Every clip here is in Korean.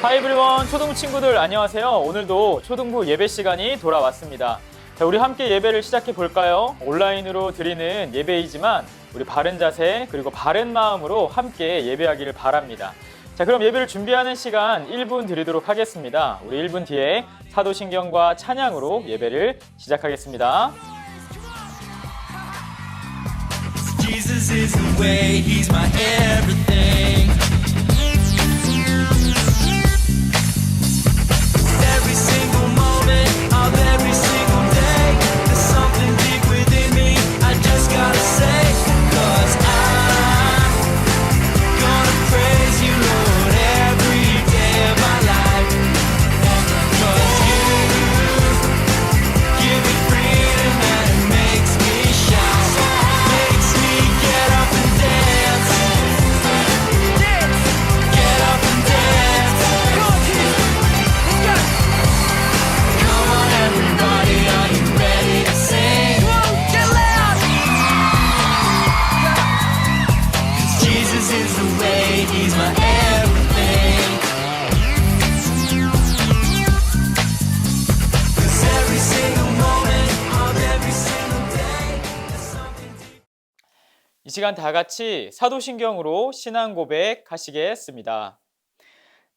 하이 에브리원, 초등부 친구들 안녕하세요. 오늘도 초등부 예배 시간이 돌아왔습니다. 자, 우리 함께 예배를 시작해 볼까요? 온라인으로 드리는 예배이지만 우리 바른 자세 그리고 바른 마음으로 함께 예배하기를 바랍니다. 자, 그럼 예배를 준비하는 시간 1분 드리도록 하겠습니다. 우리 1분 뒤에 사도신경과 찬양으로 예배를 시작하겠습니다. Jesus is the way, he's my everything. Every single moment of every single day, there's something deep within me, I just gotta say, 'cause I'm gonna praise you, Lord, every day of my life. 'Cause you give me freedom and it makes me shout, makes me get up and dance, get up and dance. Come on everybody, are you ready to sing? Get loud! 'Cause Jesus is the way, he's my everything. 'Cause every single moment of every single day, there's something deep. 이 시간 다 같이 사도신경으로 신앙 고백하시겠습니다.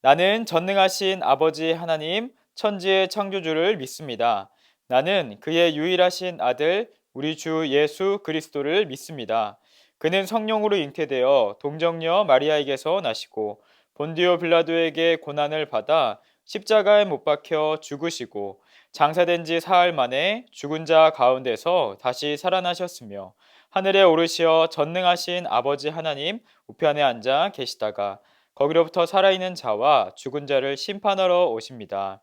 나는 전능하신 아버지 하나님, 천지의 창조주를 믿습니다. 나는 그의 유일하신 아들, 우리 주 예수 그리스도를 믿습니다. 그는 성령으로 잉태되어 동정녀 마리아에게서 나시고 본디오 빌라도에게 고난을 받아 십자가에 못 박혀 죽으시고 장사된 지 사흘 만에 죽은 자 가운데서 다시 살아나셨으며 하늘에 오르시어 전능하신 아버지 하나님 우편에 앉아 계시다가 거기로부터 살아있는 자와 죽은 자를 심판하러 오십니다.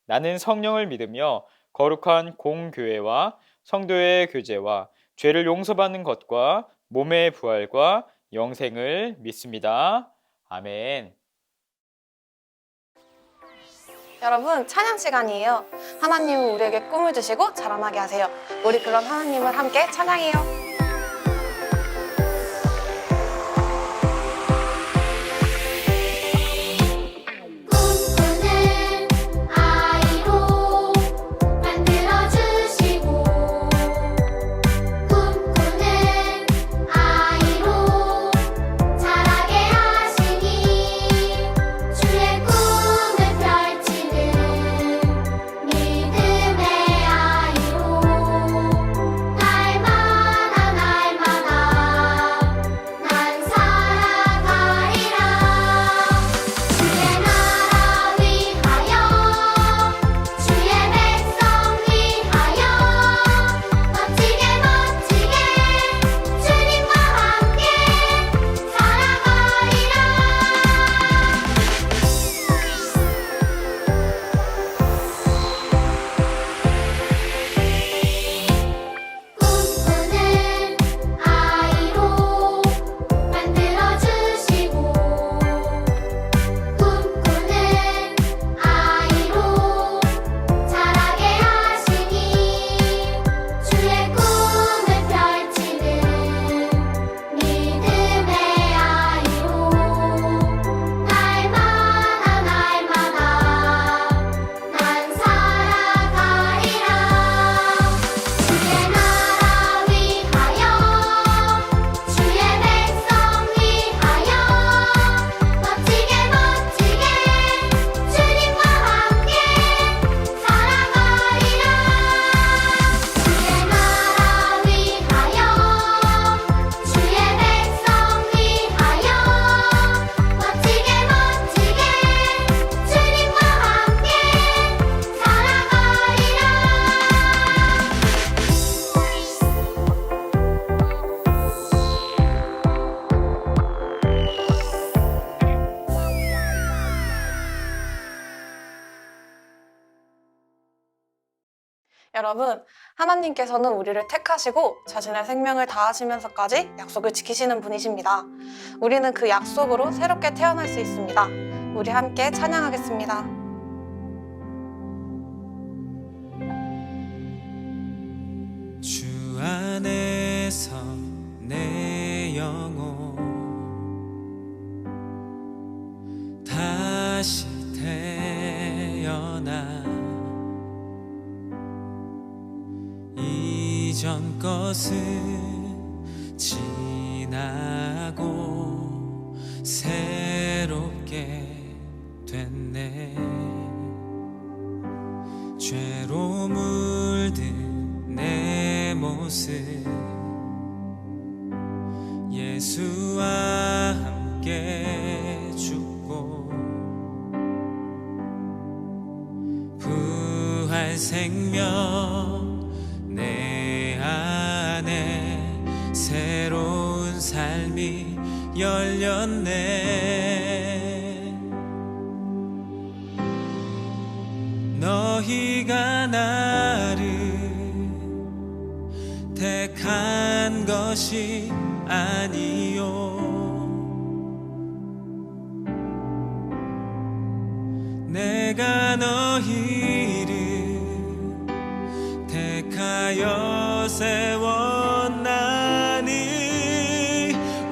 나는 성령을 믿으며 거룩한 공교회와 성도의 교제와 죄를 용서받는 것과 몸의 부활과 영생을 믿습니다. 아멘. 여러분, 찬양 시간이에요. 하나님은 우리에게 꿈을 주시고 자라나게 하세요. 우리 그런 하나님을 함께 찬양해요. 꿈꾸는 아이로 만들어주시고 꿈꾸는 아이로 자라게 하시니 주의 꿈을 펼치는 믿음의 아이로 날마다 난 살아가리라. 주의 나라 위하여 주의 백성 위하여 멋지게 주님과 함께 살아가리라. 꿈꾸는 아이로 만들어주시고 꿈꾸는 아이로 자라게 하시니 주의 꿈을 펼치는 믿음의 아이로 날마다 난 살아가리라. 주의 나라 위하여 주의 백성 위하여 멋지게 주님과 함께 살아가리라. 주의 나라 위하여 주의 백성 위하여 멋지게 주님과 함께 여러분, 하나님께서는 우리를 택하시고 자신의 생명을 다하시면서까지 약속을 지키시는 분이십니다. 우리는 그 약속으로 새롭게 태어날 수 있습니다. 우리 함께 찬양하겠습니다. 주 안에서 내 영혼 다시 태어나 이전 것은 지나고 새롭게 됐네. 죄로 물든 내 모습 예수와 함께 죽고 부활 생명 내 안에 새로운 삶이 열렸네. 너희가 나를 택한 것이 아니요 내가 너희를 택하여 세웠나니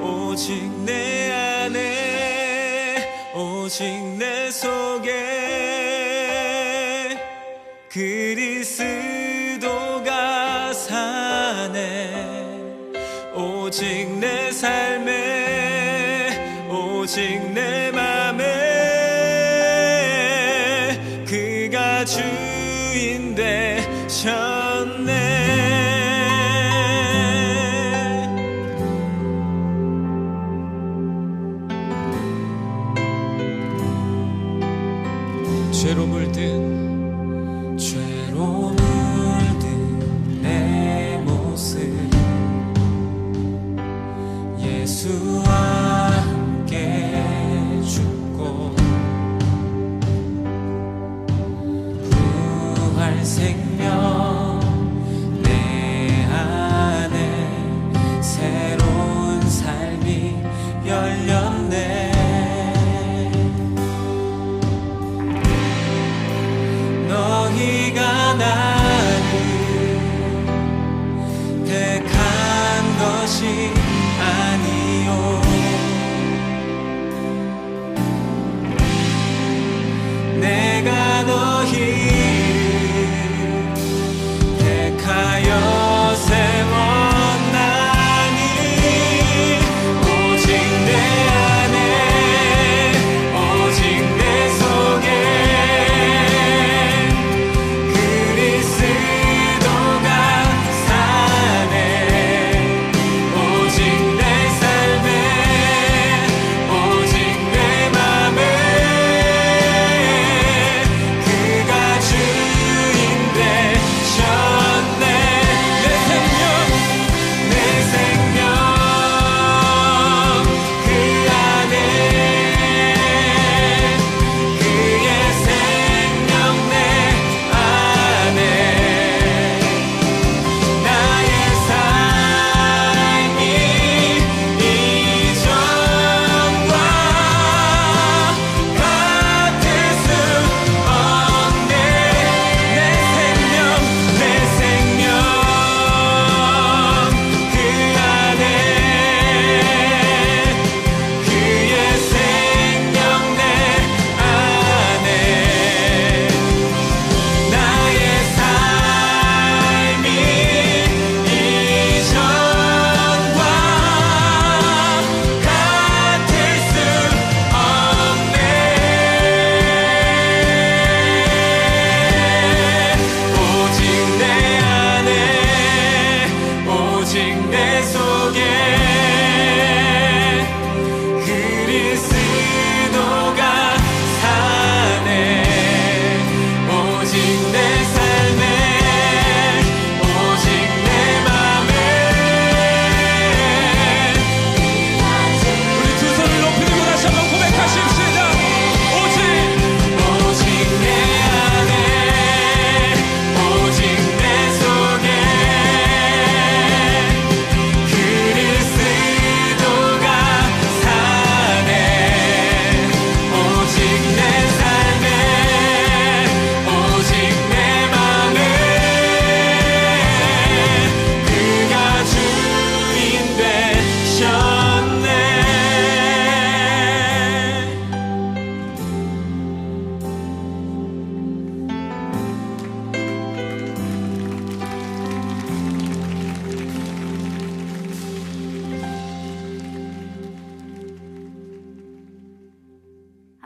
오직 내 안에 오직 내 속에 그리스도가 사네. 오직 내 삶에 오직 내 맘에 그가 주인 되셨네. 죄로 물든 내 모습 예수와 함께 죽고 부활 생명 내 안에 새로운 삶이 열렸네.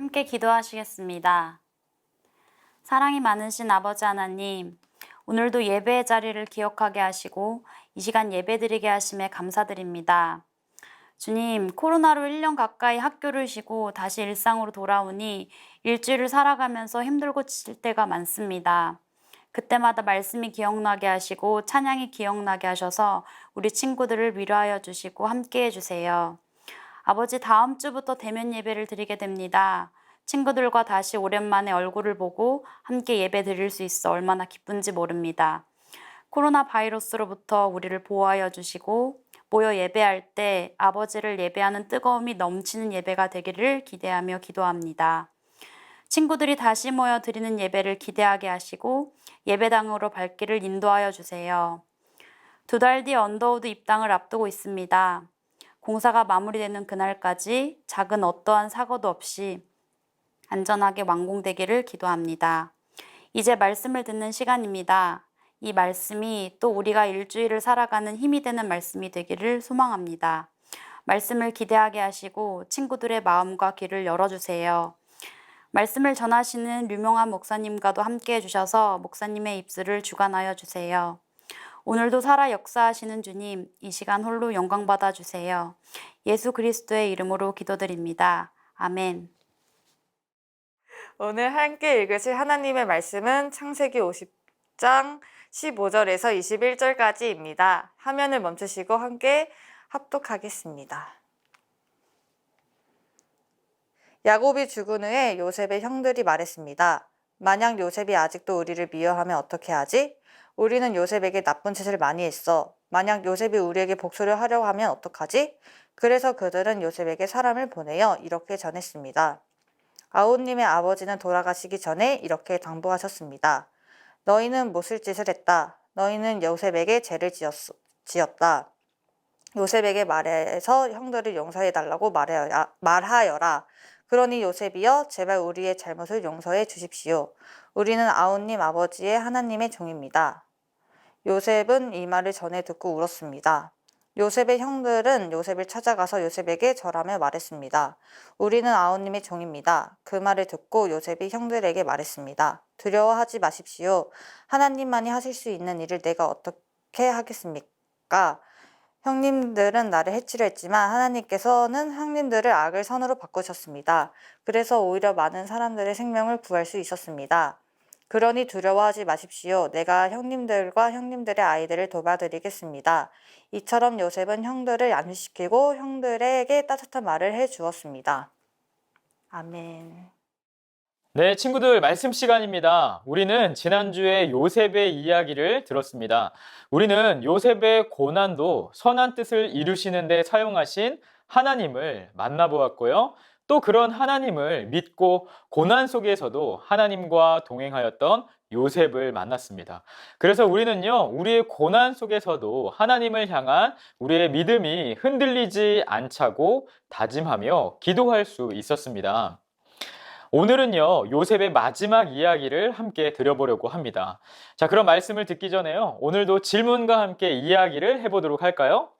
함께 기도하시겠습니다. 사랑이 많으신 아버지 하나님, 오늘도 예배의 자리를 기억하게 하시고 이 시간 예배드리게 하심에 감사드립니다. 주님, 코로나로 1년 가까이 학교를 쉬고 다시 일상으로 돌아오니 일주일을 살아가면서 힘들고 지칠 때가 많습니다. 그때마다 말씀이 기억나게 하시고 찬양이 기억나게 하셔서 우리 친구들을 위로하여 주시고 함께해 주세요. 아버지, 다음 주부터 대면 예배를 드리게 됩니다. 친구들과 다시 오랜만에 얼굴을 보고 함께 예배 드릴 수 있어 얼마나 기쁜지 모릅니다. 코로나 바이러스로부터 우리를 보호하여 주시고 모여 예배할 때 아버지를 예배하는 뜨거움이 넘치는 예배가 되기를 기대하며 기도합니다. 친구들이 다시 모여 드리는 예배를 기대하게 하시고 예배당으로 발길을 인도하여 주세요. 2달 뒤 언더우드 입당을 앞두고 있습니다. 공사가 마무리되는 그날까지 작은 어떠한 사고도 없이 안전하게 완공되기를 기도합니다. 이제 말씀을 듣는 시간입니다. 이 말씀이 또 우리가 일주일을 살아가는 힘이 되는 말씀이 되기를 소망합니다. 말씀을 기대하게 하시고 친구들의 마음과 귀를 열어주세요. 말씀을 전하시는 유명한 목사님과도 함께 해주셔서 목사님의 입술을 주관하여 주세요. 오늘도 살아 역사하시는 주님, 이 시간 홀로 영광 받아주세요. 예수 그리스도의 이름으로 기도드립니다. 아멘. 오늘 함께 읽으실 하나님의 말씀은 창세기 50장 15절에서 21절까지입니다. 화면을 멈추시고 함께 합독하겠습니다. 야곱이 죽은 후에 요셉의 형들이 말했습니다. 만약 요셉이 아직도 우리를 미워하면 어떻게 하지? 우리는 요셉에게 나쁜 짓을 많이 했어. 만약 요셉이 우리에게 복수를 하려고 하면 어떡하지? 그래서 그들은 요셉에게 사람을 보내어 이렇게 전했습니다. 아우님의 아버지는 돌아가시기 전에 이렇게 당부하셨습니다. 너희는 못쓸 짓을 했다. 너희는 요셉에게 죄를 지었다. 요셉에게 말해서 형들을 용서해달라고 말하여라. 그러니 요셉이여, 제발 우리의 잘못을 용서해 주십시오. 우리는 아우님 아버지의 하나님의 종입니다. 요셉은 이 말을 전해 듣고 울었습니다. 요셉의 형들은 요셉을 찾아가서 요셉에게 절하며 말했습니다. 우리는 아우님의 종입니다. 그 말을 듣고 요셉이 형들에게 말했습니다. 두려워하지 마십시오. 하나님만이 하실 수 있는 일을 내가 어떻게 하겠습니까? 형님들은 나를 해치려 했지만 하나님께서는 형님들을 악을 선으로 바꾸셨습니다. 그래서 오히려 많은 사람들의 생명을 구할 수 있었습니다. 그러니 두려워하지 마십시오. 내가 형님들과 형님들의 아이들을 도와드리겠습니다. 이처럼 요셉은 형들을 안심시키고 형들에게 따뜻한 말을 해주었습니다. 아멘. 네, 친구들 말씀 시간입니다. 우리는 지난주에 요셉의 이야기를 들었습니다. 우리는 요셉의 고난도 선한 뜻을 이루시는 데 사용하신 하나님을 만나보았고요. 또 그런 하나님을 믿고 고난 속에서도 하나님과 동행하였던 요셉을 만났습니다. 그래서 우리는요, 우리의 고난 속에서도 하나님을 향한 우리의 믿음이 흔들리지 않자고 다짐하며 기도할 수 있었습니다. 오늘은요, 요셉의 마지막 이야기를 함께 들어보려고 합니다. 자, 그럼 말씀을 듣기 전에요, 오늘도 질문과 함께 이야기를 해보도록 할까요?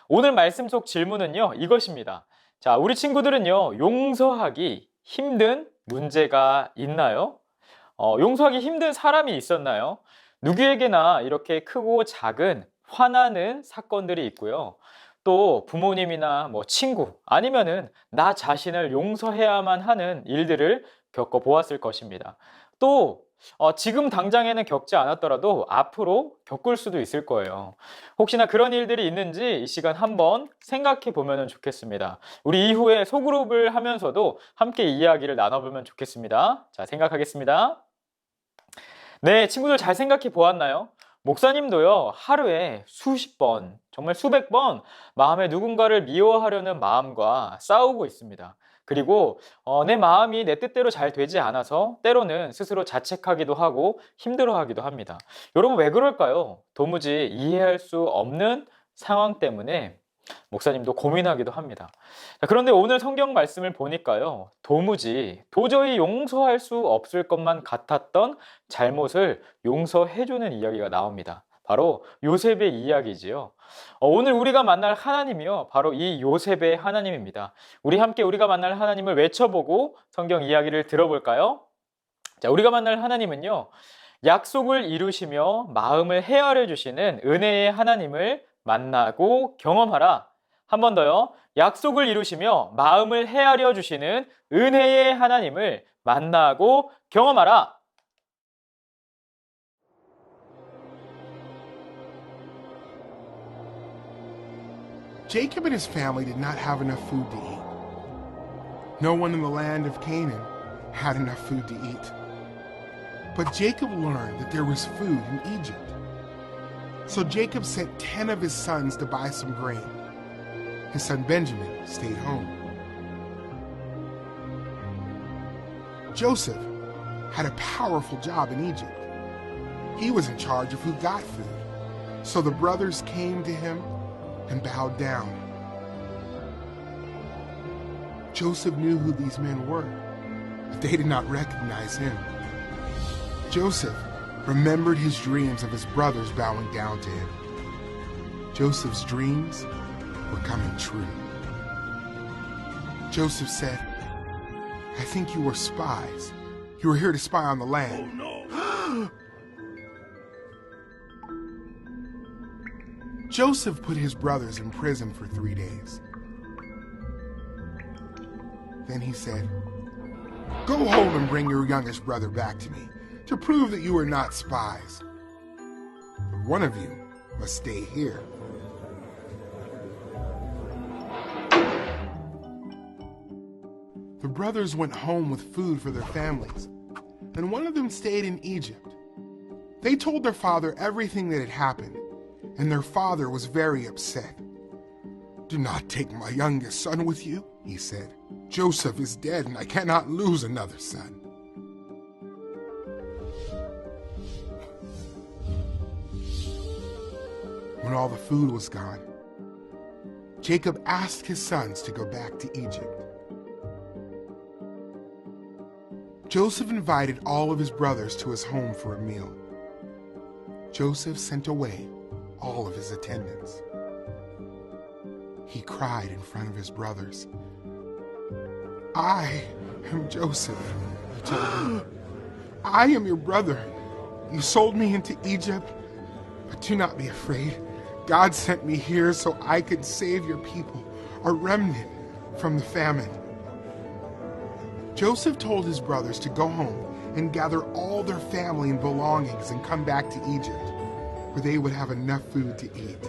오늘 말씀 속 질문은요, 이것입니다. 자, 우리 친구들은요, 용서하기 힘든 문제가 있나요? 용서하기 힘든 사람이 있었나요? 누구에게나 이렇게 크고 작은 화나는 사건들이 있고요. 또 부모님이나 친구 아니면은 나 자신을 용서해야만 하는 일들을 겪어보았을 것입니다. 또 지금 당장에는 겪지 않았더라도 앞으로 겪을 수도 있을 거예요. 혹시나 그런 일들이 있는지 이 시간 한번 생각해 보면 좋겠습니다. 우리 이후에 소그룹을 하면서도 함께 이야기를 나눠보면 좋겠습니다. 자, 생각하겠습니다. 네, 친구들 잘 생각해 보았나요? 목사님도요, 하루에 수십 번, 정말 수백 번 마음에 누군가를 미워하려는 마음과 싸우고 있습니다. 그리고 내 마음이 내 뜻대로 잘 되지 않아서 때로는 스스로 자책하기도 하고 힘들어하기도 합니다. 여러분, 왜 그럴까요? 도무지 이해할 수 없는 상황 때문에 목사님도 고민하기도 합니다. 자, 그런데 오늘 성경 말씀을 보니까요, 도저히 용서할 수 없을 것만 같았던 잘못을 용서해주는 이야기가 나옵니다. 바로 요셉의 이야기지요. 오늘 우리가 만날 하나님이요, 바로 이 요셉의 하나님입니다. 우리 함께 우리가 만날 하나님을 외쳐보고 성경 이야기를 들어볼까요? 자, 우리가 만날 하나님은요, 약속을 이루시며 마음을 헤아려 주시는 은혜의 하나님을 만나고 경험하라. 한 번 더요. 약속을 이루시며 마음을 헤아려 주시는 은혜의 하나님을 만나고 경험하라. Jacob and his family did not have enough food to eat. No one in the land of Canaan had enough food to eat. But Jacob learned that there was food in Egypt. So Jacob sent 10 of his sons to buy some grain. His son Benjamin stayed home. Joseph had a powerful job in Egypt. He was in charge of who got food. So the brothers came to him and bowed down. Joseph knew who these men were, but they did not recognize him. Joseph remembered his dreams of his brothers bowing down to him. Joseph's dreams were coming true. Joseph said, I think you were spies. You were here to spy on the land. Oh, no. Joseph put his brothers in prison for 3 days. Then he said, Go home and bring your youngest brother back to me to prove that you are not spies. But one of you must stay here. The brothers went home with food for their families, and one of them stayed in Egypt. They told their father everything that had happened, and their father was very upset. Do not take my youngest son with you, he said. Joseph is dead, and I cannot lose another son. When all the food was gone, Jacob asked his sons to go back to Egypt. Joseph invited all of his brothers to his home for a meal. Joseph sent away all of his attendants. He cried in front of his brothers. I am Joseph, he told them. I am your brother. You sold me into Egypt, but do not be afraid. God sent me here so I could save your people, a remnant from the famine. Joseph told his brothers to go home and gather all their family and belongings and come back to Egypt, where they would have enough food to eat.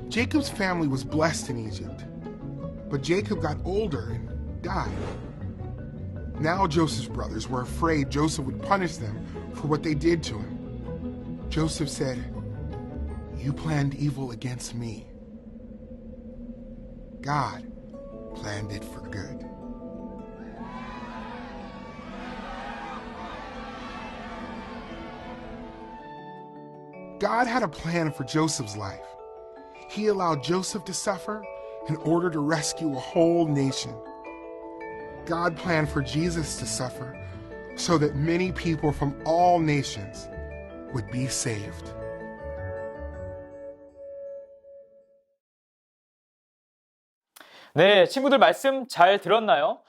Jacob's family was blessed in Egypt, but Jacob got older and died. Now Joseph's brothers were afraid Joseph would punish them for what they did to him. Joseph said, You planned evil against me. God planned it for good. God had a plan for Joseph's life. He allowed Joseph to suffer in order to rescue a whole nation. God planned for Jesus to suffer so that many people from all nations would be saved. 네, 친구들 말씀 잘 들었나요?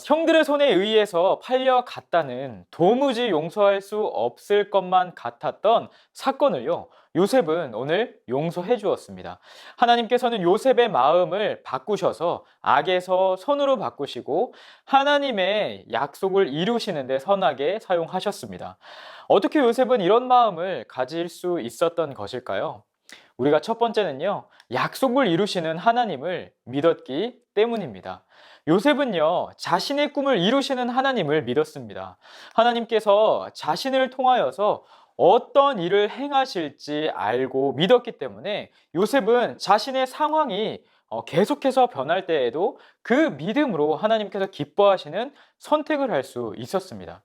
형들의 손에 의해서 팔려갔다는 도무지 용서할 수 없을 것만 같았던 사건을요, 요셉은 오늘 용서해 주었습니다. 하나님께서는 요셉의 마음을 바꾸셔서 악에서 선으로 바꾸시고 하나님의 약속을 이루시는 데 선하게 사용하셨습니다. 어떻게 요셉은 이런 마음을 가질 수 있었던 것일까요? 우리가 첫 번째는요, 약속을 이루시는 하나님을 믿었기 때문입니다. 요셉은요, 자신의 꿈을 이루시는 하나님을 믿었습니다. 하나님께서 자신을 통하여서 어떤 일을 행하실지 알고 믿었기 때문에 요셉은 자신의 상황이 계속해서 변할 때에도 그 믿음으로 하나님께서 기뻐하시는 선택을 할 수 있었습니다.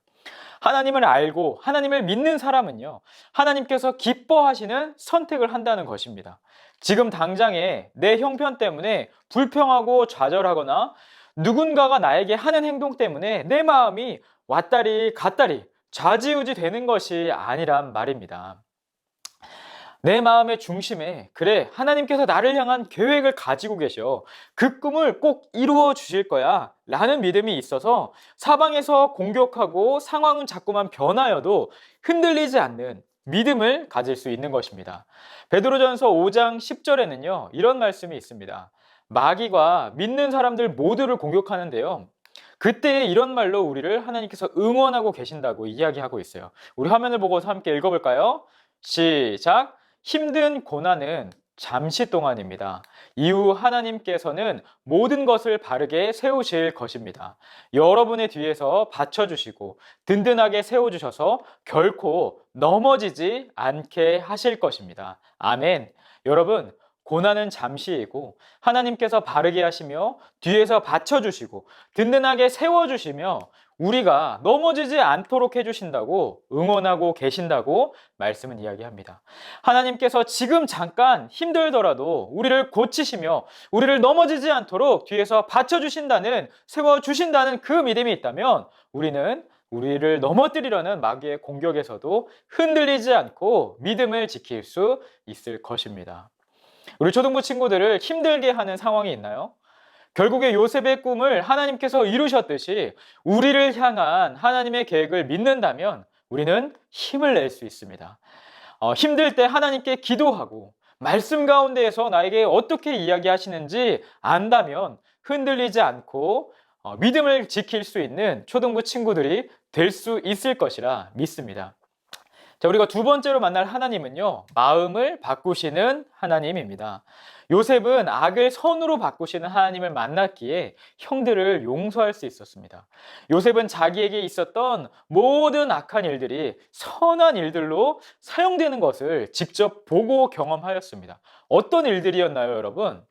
하나님을 알고 하나님을 믿는 사람은요, 하나님께서 기뻐하시는 선택을 한다는 것입니다. 지금 당장에 내 형편 때문에 불평하고 좌절하거나 누군가가 나에게 하는 행동 때문에 내 마음이 왔다리 갔다리 좌지우지 되는 것이 아니란 말입니다. 내 마음의 중심에 그래 하나님께서 나를 향한 계획을 가지고 계셔. 그 꿈을 꼭 이루어 주실 거야 라는 믿음이 있어서 사방에서 공격하고 상황은 자꾸만 변하여도 흔들리지 않는 믿음을 가질 수 있는 것입니다. 베드로전서 5장 10절에는요 이런 말씀이 있습니다. 마귀가 믿는 사람들 모두를 공격하는데요, 그때 이런 말로 우리를 하나님께서 응원하고 계신다고 이야기하고 있어요. 우리 화면을 보고서 함께 읽어볼까요? 시작! 힘든 고난은 잠시 동안입니다. 이후 하나님께서는 모든 것을 바르게 세우실 것입니다. 여러분의 뒤에서 받쳐주시고 든든하게 세워주셔서 결코 넘어지지 않게 하실 것입니다. 아멘. 여러분, 고난은 잠시이고 하나님께서 바르게 하시며 뒤에서 받쳐주시고 든든하게 세워주시며 우리가 넘어지지 않도록 해주신다고 응원하고 계신다고 말씀은 이야기합니다. 하나님께서 지금 잠깐 힘들더라도 우리를 고치시며 우리를 넘어지지 않도록 뒤에서 받쳐주신다는, 세워주신다는 그 믿음이 있다면 우리는 우리를 넘어뜨리려는 마귀의 공격에서도 흔들리지 않고 믿음을 지킬 수 있을 것입니다. 우리 초등부 친구들을 힘들게 하는 상황이 있나요? 결국에 요셉의 꿈을 하나님께서 이루셨듯이 우리를 향한 하나님의 계획을 믿는다면 우리는 힘을 낼 수 있습니다. 힘들 때 하나님께 기도하고 말씀 가운데에서 나에게 어떻게 이야기하시는지 안다면 흔들리지 않고 믿음을 지킬 수 있는 초등부 친구들이 될 수 있을 것이라 믿습니다. 자, 우리가 두 번째로 만날 하나님은요, 마음을 바꾸시는 하나님입니다. 요셉은 악을 선으로 바꾸시는 하나님을 만났기에 형들을 용서할 수 있었습니다. 요셉은 자기에게 있었던 모든 악한 일들이 선한 일들로 사용되는 것을 직접 보고 경험하였습니다. 어떤 일들이었나요, 여러분?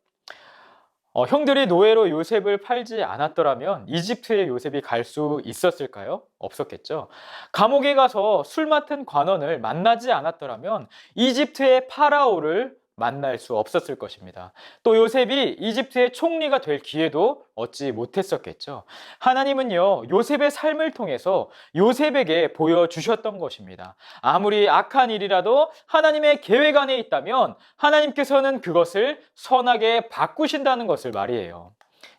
형들이 노예로 요셉을 팔지 않았더라면 이집트에 요셉이 갈 수 있었을까요? 없었겠죠. 감옥에 가서 술 맡은 관원을 만나지 않았더라면 이집트의 파라오를 만날 수 없었을 것입니다. 또 요셉이 이집트의 총리가 될 기회도 얻지 못했었겠죠. 하나님은요, 요셉의 삶을 통해서 요셉에게 보여주셨던 것입니다. 아무리 악한 일이라도 하나님의 계획 안에 있다면 하나님께서는 그것을 선하게 바꾸신다는 것을 말이에요.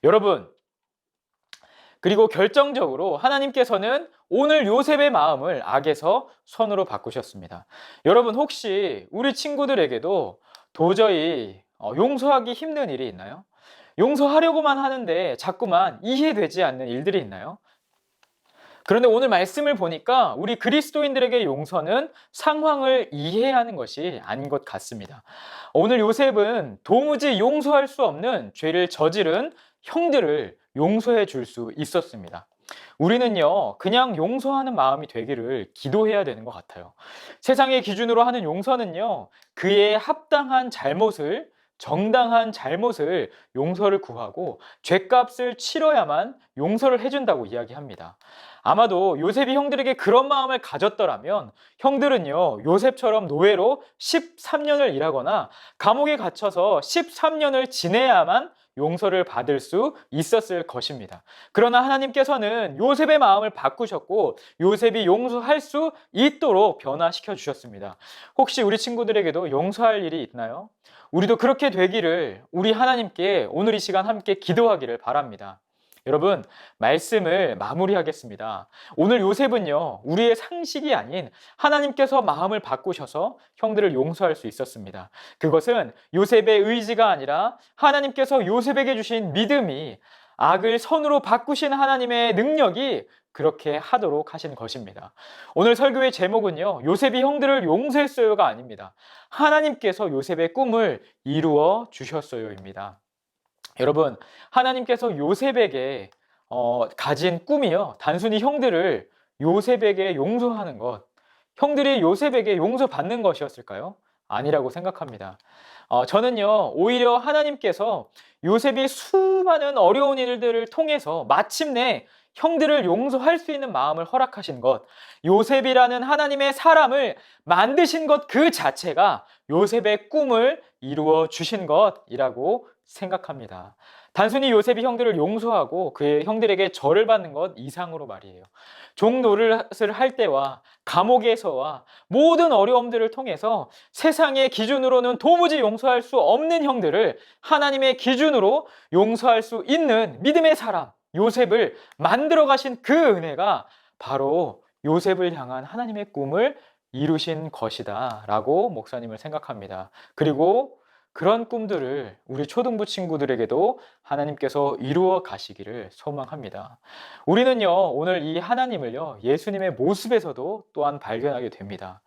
여러분, 그리고 결정적으로 하나님께서는 오늘 요셉의 마음을 악에서 선으로 바꾸셨습니다. 여러분, 혹시 우리 친구들에게도 도저히 용서하기 힘든 일이 있나요? 용서하려고만 하는데 자꾸만 이해되지 않는 일들이 있나요? 그런데 오늘 말씀을 보니까 우리 그리스도인들에게 용서는 상황을 이해하는 것이 아닌 것 같습니다. 오늘 요셉은 도무지 용서할 수 없는 죄를 저지른 형들을 용서해 줄 수 있었습니다. 우리는요, 그냥 용서하는 마음이 되기를 기도해야 되는 것 같아요. 세상의 기준으로 하는 용서는요, 그의 합당한 잘못을, 정당한 잘못을 용서를 구하고 죄값을 치러야만 용서를 해준다고 이야기합니다. 아마도 요셉이 형들에게 그런 마음을 가졌더라면 형들은요, 요셉처럼 노예로 13년을 일하거나 감옥에 갇혀서 13년을 지내야만 용서를 받을 수 있었을 것입니다. 그러나 하나님께서는 요셉의 마음을 바꾸셨고 요셉이 용서할 수 있도록 변화시켜 주셨습니다. 혹시 우리 친구들에게도 용서할 일이 있나요? 우리도 그렇게 되기를 우리 하나님께 오늘 이 시간 함께 기도하기를 바랍니다. 여러분, 말씀을 마무리하겠습니다. 오늘 요셉은요, 우리의 상식이 아닌 하나님께서 마음을 바꾸셔서 형들을 용서할 수 있었습니다. 그것은 요셉의 의지가 아니라 하나님께서 요셉에게 주신 믿음이, 악을 선으로 바꾸신 하나님의 능력이 그렇게 하도록 하신 것입니다. 오늘 설교의 제목은요, 요셉이 형들을 용서했어요가 아닙니다. 하나님께서 요셉의 꿈을 이루어 주셨어요입니다. 여러분, 하나님께서 요셉에게 가진 꿈이요, 단순히 형들을 요셉에게 용서하는 것, 형들이 요셉에게 용서받는 것이었을까요? 아니라고 생각합니다. 저는요, 오히려 하나님께서 요셉이 수많은 어려운 일들을 통해서 마침내 형들을 용서할 수 있는 마음을 허락하신 것, 요셉이라는 하나님의 사람을 만드신 것 그 자체가 요셉의 꿈을 이루어 주신 것이라고 생각합니다. 단순히 요셉이 형들을 용서하고 그의 형들에게 절을 받는 것 이상으로 말이에요. 종 노릇을 할 때와 감옥에서와 모든 어려움들을 통해서 세상의 기준으로는 도무지 용서할 수 없는 형들을 하나님의 기준으로 용서할 수 있는 믿음의 사람 요셉을 만들어 가신 그 은혜가 바로 요셉을 향한 하나님의 꿈을 이루신 것이다 라고 목사님은 생각합니다. 그리고 그런 꿈들을 우리 초등부 친구들에게도 하나님께서 이루어 가시기를 소망합니다. 우리는요, 오늘 이 하나님을요, 예수님의 모습에서도 또한 발견하게 됩니다.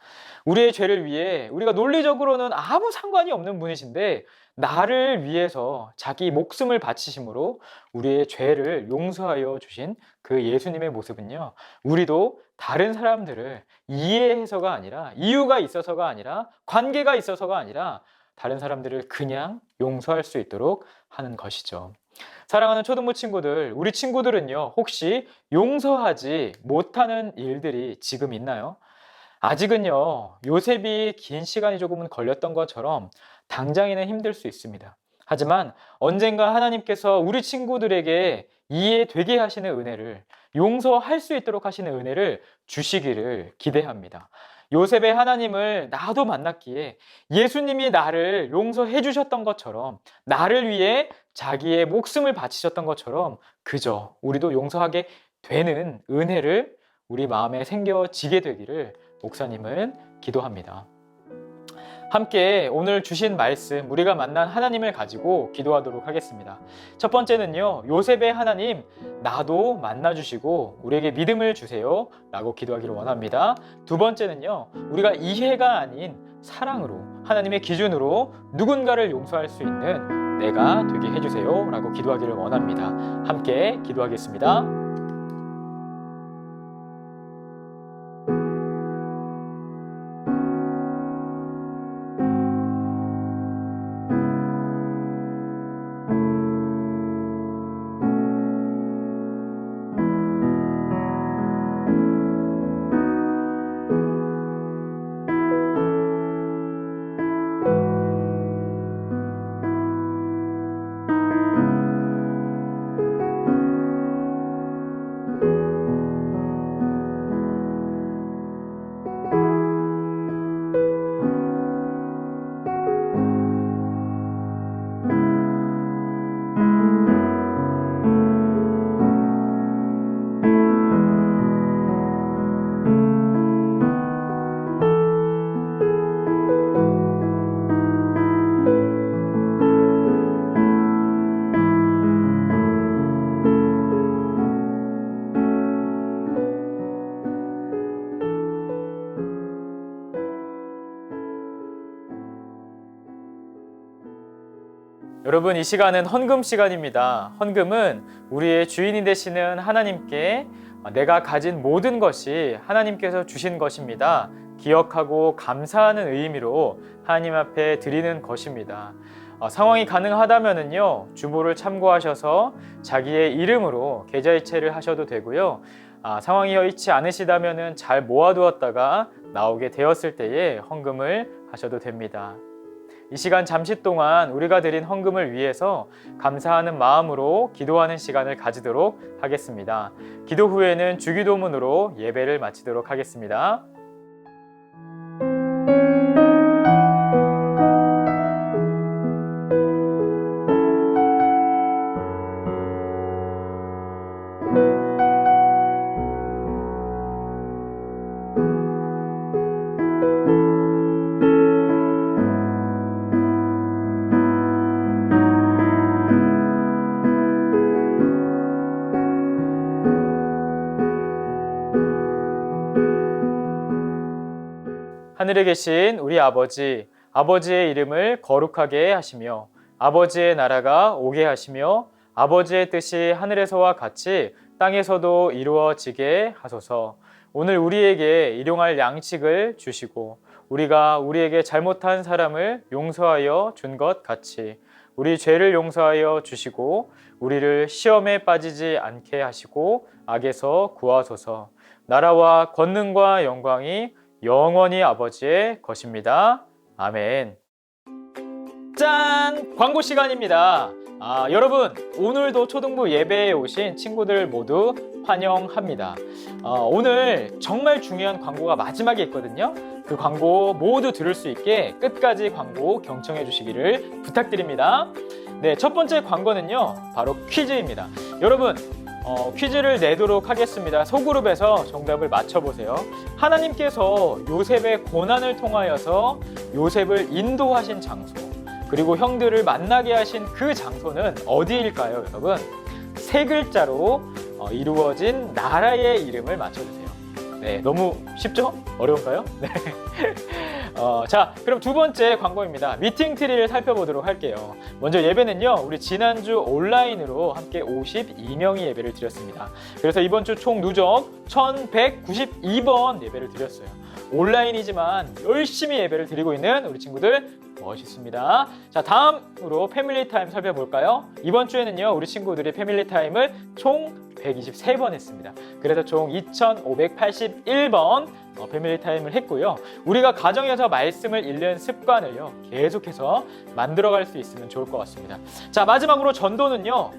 우리의 죄를 위해 우리가 논리적으로는 아무 상관이 없는 분이신데 나를 위해서 자기 목숨을 바치심으로 우리의 죄를 용서하여 주신 그 예수님의 모습은요, 우리도 다른 사람들을 이해해서가 아니라 이유가 있어서가 아니라 관계가 있어서가 아니라 다른 사람들을 그냥 용서할 수 있도록 하는 것이죠. 사랑하는 초등부 친구들, 우리 친구들은요, 혹시 용서하지 못하는 일들이 지금 있나요? 아직은요, 요셉이 긴 시간이 조금은 걸렸던 것처럼 당장에는 힘들 수 있습니다. 하지만 언젠가 하나님께서 우리 친구들에게 이해되게 하시는 은혜를, 용서할 수 있도록 하시는 은혜를 주시기를 기대합니다. 요셉의 하나님을 나도 만났기에 예수님이 나를 용서해 주셨던 것처럼, 나를 위해 자기의 목숨을 바치셨던 것처럼 그저 우리도 용서하게 되는 은혜를 우리 마음에 생겨지게 되기를 목사님은 기도합니다. 함께 오늘 주신 말씀, 우리가 만난 하나님을 가지고 기도하도록 하겠습니다. 첫 번째는요, 요셉의 하나님, 나도 만나주시고 우리에게 믿음을 주세요 라고 기도하기를 원합니다. 두 번째는요, 우리가 이해가 아닌 사랑으로, 하나님의 기준으로 누군가를 용서할 수 있는 내가 되게 해주세요 라고 기도하기를 원합니다. 함께 기도하겠습니다. 여러분, 이 시간은 헌금 시간입니다. 헌금은 우리의 주인이 되시는 하나님께 내가 가진 모든 것이 하나님께서 주신 것입니다. 기억하고 감사하는 의미로 하나님 앞에 드리는 것입니다. 상황이 가능하다면은요, 주보를 참고하셔서 자기의 이름으로 계좌이체를 하셔도 되고요. 상황이 여의치 않으시다면은 잘 모아두었다가 나오게 되었을 때에 헌금을 하셔도 됩니다. 이 시간 잠시 동안 우리가 드린 헌금을 위해서 감사하는 마음으로 기도하는 시간을 가지도록 하겠습니다. 기도 후에는 주기도문으로 예배를 마치도록 하겠습니다. 하늘에 계신 우리 아버지, 아버지의 이름을 거룩하게 하시며 아버지의 나라가 오게 하시며 아버지의 뜻이 하늘에서와 같이 땅에서도 이루어지게 하소서. 오늘 우리에게 일용할 양식을 주시고 우리가 우리에게 잘못한 사람을 용서하여 준 것 같이 우리 죄를 용서하여 주시고 우리를 시험에 빠지지 않게 하시고 악에서 구하소서. 나라와 권능과 영광이 영원히 아버지의 것입니다. 아멘. 짠! 광고 시간입니다. 여러분, 오늘도 초등부 예배에 오신 친구들 모두 환영합니다. 오늘 정말 중요한 광고가 마지막에 있거든요. 그 광고 모두 들을 수 있게 끝까지 광고 경청해 주시기를 부탁드립니다. 네, 첫 번째 광고는요, 바로 퀴즈입니다. 여러분, 퀴즈를 내도록 하겠습니다. 소그룹에서 정답을 맞춰보세요. 하나님께서 요셉의 고난을 통하여서 요셉을 인도하신 장소, 그리고 형들을 만나게 하신 그 장소는 어디일까요, 여러분? 세 글자로 이루어진 나라의 이름을 맞춰주세요. 네, 너무 쉽죠? 어려운가요? 네. 자, 그럼 두 번째 광고입니다. 미팅 트리를 살펴보도록 할게요. 먼저 예배는요, 우리 지난주 온라인으로 함께 52명이 예배를 드렸습니다. 그래서 이번 주 총 누적 1192번 예배를 드렸어요. 온라인이지만 열심히 예배를 드리고 있는 우리 친구들 멋있습니다. 자, 다음으로 패밀리 타임 살펴볼까요? 이번 주에는요, 우리 친구들이 패밀리 타임을 총 123번 했습니다. 그래서 총 2581번 패밀리 타임을 했고요. 우리가 가정에서 말씀을 읽는 습관을요, 계속해서 만들어갈 수 있으면 좋을 것 같습니다. 자, 마지막으로 전도는요,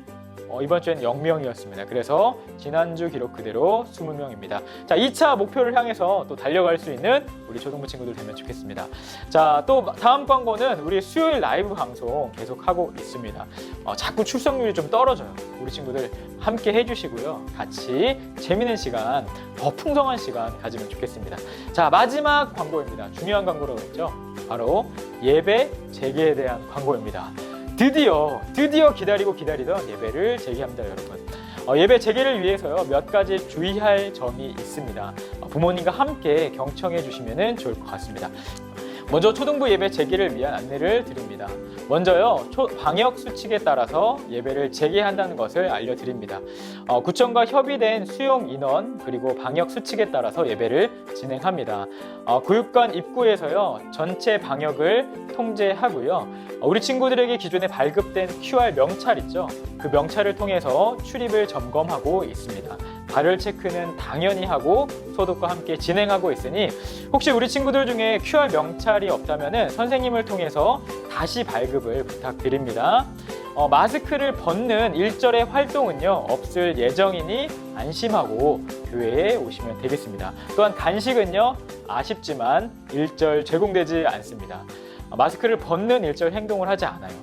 이번 주엔 0명이었습니다. 그래서 지난주 기록 그대로 20명입니다. 자, 2차 목표를 향해서 또 달려갈 수 있는 우리 초등부 친구들 되면 좋겠습니다. 자, 또 다음 광고는 우리 수요일 라이브 방송 계속하고 있습니다. 자꾸 출석률이 좀 떨어져요. 우리 친구들 함께 해주시고요. 같이 재밌는 시간, 더 풍성한 시간 가지면 좋겠습니다. 자, 마지막 광고입니다. 중요한 광고라고 했죠. 바로 예배 재개에 대한 광고입니다. 드디어 기다리던 예배를 재개합니다, 여러분. 예배 재개를 위해서요, 몇 가지 주의할 점이 있습니다. 부모님과 함께 경청해 주시면 좋을 것 같습니다. 먼저 초등부 예배 재개를 위한 안내를 드립니다. 먼저요, 방역 수칙에 따라서 예배를 재개한다는 것을 알려드립니다. 구청과 협의된 수용 인원 그리고 방역 수칙에 따라서 예배를 진행합니다. 교육관 입구에서요, 전체 방역을 통제하고요. 우리 친구들에게 기존에 발급된 QR 명찰 있죠? 그 명찰을 통해서 출입을 점검하고 있습니다. 발열 체크는 당연히 하고 소독과 함께 진행하고 있으니 혹시 우리 친구들 중에 QR 명찰이 없다면 선생님을 통해서 다시 발급을 부탁드립니다. 마스크를 벗는 일절의 활동은요, 없을 예정이니 안심하고 교회에 오시면 되겠습니다. 또한 간식은요, 아쉽지만 일절 제공되지 않습니다. 마스크를 벗는 일절 행동을 하지 않아요.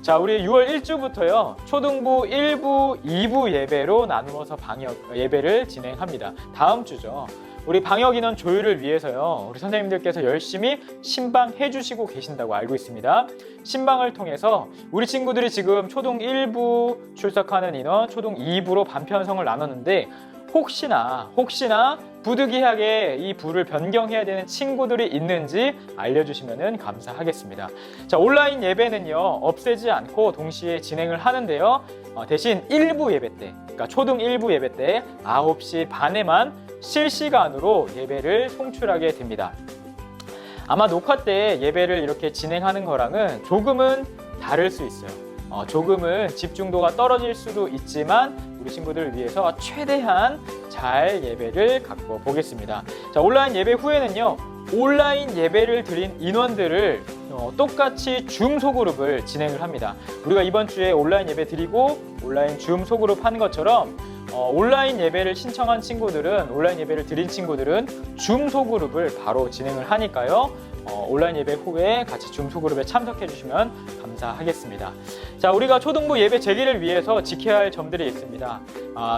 자, 우리 6월 1주부터요, 초등부 1부, 2부 예배로 나누어서 방역 예배를 진행합니다. 다음 주죠. 우리 방역 인원 조율을 위해서요, 우리 선생님들께서 열심히 신방해 주시고 계신다고 알고 있습니다. 신방을 통해서 우리 친구들이 지금 초등 1부 출석하는 인원, 초등 2부로 반편성을 나눴는데 혹시나 부득이하게 이 부를 변경해야 되는 친구들이 있는지 알려주시면 감사하겠습니다. 자, 온라인 예배는요, 없애지 않고 동시에 진행을 하는데요. 대신 1부 예배 때, 그러니까 초등 1부 예배 때 9시 반에만 실시간으로 예배를 송출하게 됩니다. 아마 녹화 때 예배를 이렇게 진행하는 거랑은 조금은 다를 수 있어요. 조금은 집중도가 떨어질 수도 있지만 우리 친구들을 위해서 최대한 잘 예배를 갖고 보겠습니다. 자, 온라인 예배 후에는요, 온라인 예배를 드린 인원들을 똑같이 줌 소그룹을 진행을 합니다. 우리가 이번 주에 온라인 예배 드리고 온라인 줌 소그룹 한 것처럼 온라인 예배를 신청한 친구들은, 온라인 예배를 드린 친구들은 줌 소그룹을 바로 진행을 하니까요, 온라인 예배 후에 같이 줌 소그룹에 참석해 주시면 감사하겠습니다. 자, 우리가 초등부 예배 재개를 위해서 지켜야 할 점들이 있습니다.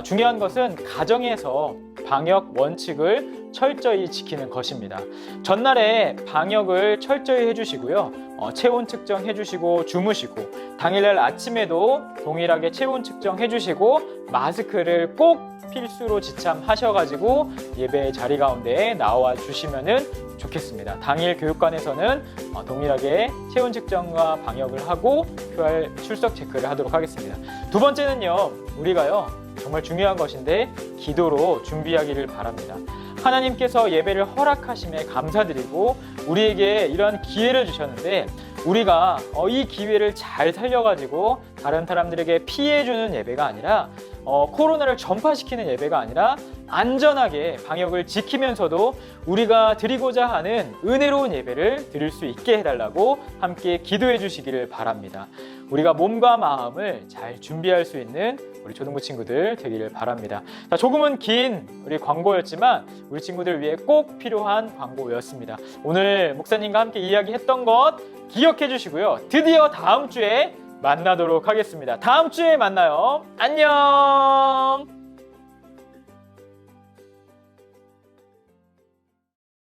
중요한 것은 가정에서 방역 원칙을 철저히 지키는 것입니다. 전날에 방역을 철저히 해주시고요. 체온 측정해 주시고 주무시고, 당일날 아침에도 동일하게 체온 측정해 주시고, 마스크를 꼭 필수로 지참하셔가지고 예배 자리 가운데 나와 주시면 좋겠습니다. 당일 교육관에서는 동일하게 체온 측정과 방역을 하고 QR 출석 체크를 하도록 하겠습니다. 두 번째는요, 우리가요, 정말 중요한 것인데 기도로 준비하기를 바랍니다. 하나님께서 예배를 허락하심에 감사드리고 우리에게 이런 기회를 주셨는데 우리가 이 기회를 잘 살려가지고 다른 사람들에게 피해주는 예배가 아니라 코로나를 전파시키는 예배가 아니라 안전하게 방역을 지키면서도 우리가 드리고자 하는 은혜로운 예배를 드릴 수 있게 해달라고 함께 기도해 주시기를 바랍니다. 우리가 몸과 마음을 잘 준비할 수 있는 우리 초등부 친구들 되기를 바랍니다. 자, 조금은 긴 우리 광고였지만 우리 친구들 위해 꼭 필요한 광고였습니다. 오늘 목사님과 함께 이야기했던 것 기억해 주시고요. 드디어 다음 주에 만나도록 하겠습니다. 다음 주에 만나요. 안녕.